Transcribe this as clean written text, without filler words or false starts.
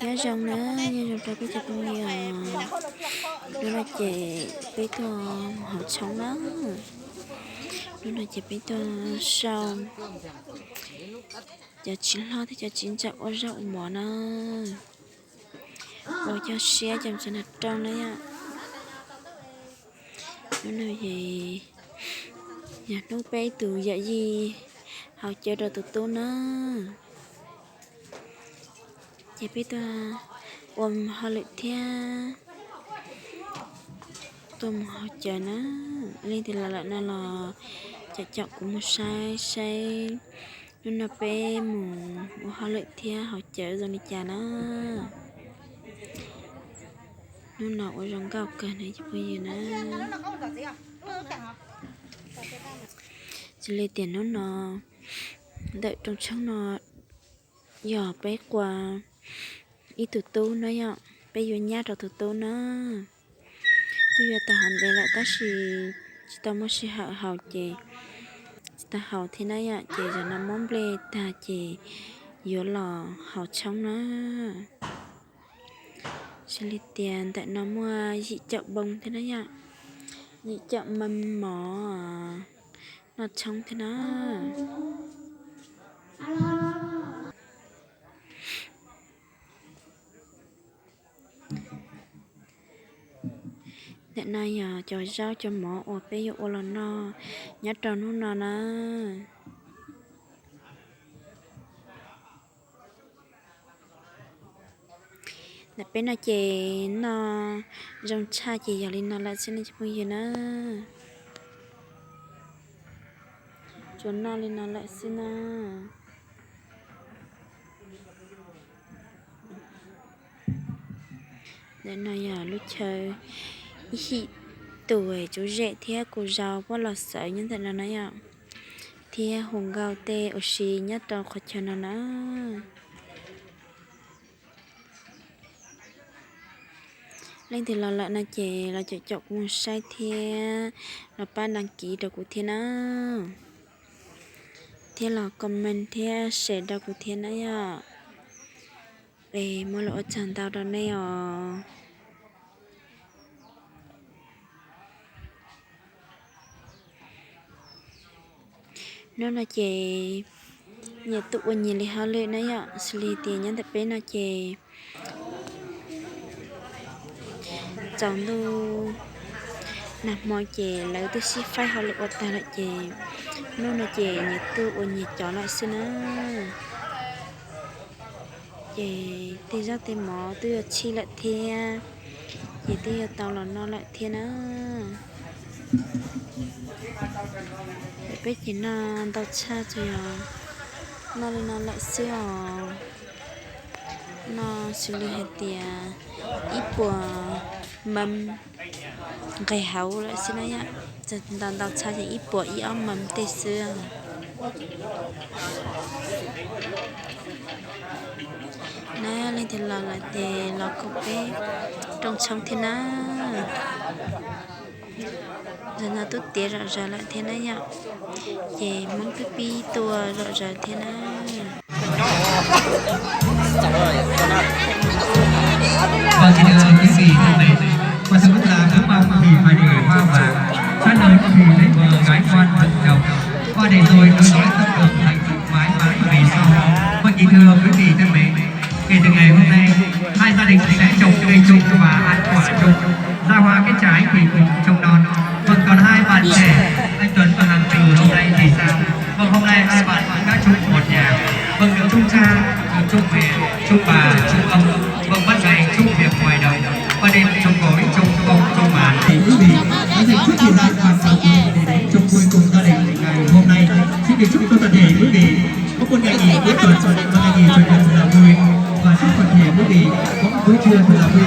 nhớ trong đó nhớ trong đó cái chụp nhiều đó là chị biết họ sống đó đó là chị biết sau giờ chín lo thì giờ chín chợ ở rau mỏ nó bỏ cho xe chậm cho nó trong đấy ạ đó là gì nhà nó bé từ giờ gì họ chơi rồi tụt tôi nó chị biết họ lại theo tôm họ chờ nó lên thì là nó là chợ chọn cũng một sai nó bé mù họ lại theo họ chờ rồi đi chờ nó nọ ở trong cao cả này chứ bây giờ nó chỉ lấy tiền nó đợi trong trắng nó giò bé qua ít tụt tu nó nhở bây giờ nhát rồi tụt tu nó bây giờ ta hẳn về lại ta chỉ ta mới sẽ hậu chị ta hậu thì nó nhở chị giờ nó món bê ta chị vô lò hậu trong nó chỉ lấy tiền tại nó mua dị chợ bông thế nó nhở dị chợ mâm mỏ nó trong thế nó để này giờ cho rau cho mỏ ở bây giờ là nó nhát tròn nó nè để bên này chị nó trong cha chị giờ lên nó lại xin cho bây giờ nó cho nó lên nó lại xin nó để này giờ lúc chơi ít tuổi chú rể thì cô giàu quá là sợ như thế nào nãy ạ thì hùng gạo tê ở xí nhất trong khó chơi nó nữa lên thì là lại là chị là chị chọn một sai thì là ban đăng ký được của thiên á thì là comment thì sẽ được của thiên ấy ạ để mua lỗ chẳng tao đó này à nó là chị nhà tụ quần nhìn li lên đấy ạ xử lý tiền nhân tập bên là chị chọn lu nạp mọi chị lấy tôi ship file họ lại ta lại chị nó là chị nhà tụ quần nhìn chọn lại xin á chị thì ra tiền mỏ tôi chi lại thia chị thì tao là nó lại thiên á biết chị nó tao cha rồi nó lên nó lại xíu nó xử lý hết tiền ít bùa mầm cái hậu lại xin đấy ạ dần tao cha thì ít bùa ít ấm mầm tê xưa nè lên thì là lại để là cục bé trong trong thế nào giờ nào tôi tía rõ lại thế này nhá về mong cái pi tua rõ thế nào và thì quý vị thân mến và sự là cứ mong thì phải để hoa vàng cha lời thì lấy vợ gái quan vận động và để rồi tôi nói tâm hồn hạnh phúc mãi mãi về sau. Và kính thưa quý vị thân mến, kể từ ngày hôm nay hai gia đình sẽ trồng cây chung và ăn quả chung, ra hoa cái trái thì cùng trồng non. Vâng, còn hai bạn trẻ anh Tuấn và Hằng Từ hôm nay thì sao? Vâng, hôm nay hai bạn cũng đã chung một nhà. Vâng, được chung cha, được chung mẹ, chung bà, chung ông. Vâng, ban ngày chung việc ngoài đồng, ban đêm chung gối, chung công, chung màn. Thì quý vị đã dành chút thời gian hoàn hảo để đến chung vui cùng gia đình ngày hôm nay. Xin được chúc cho toàn thể quý vị có một ngày nghỉ cuối tuần và ngày nghỉ chủ nhật thật là vui, và chúc toàn thể quý vị có một buổi trưa thật là vui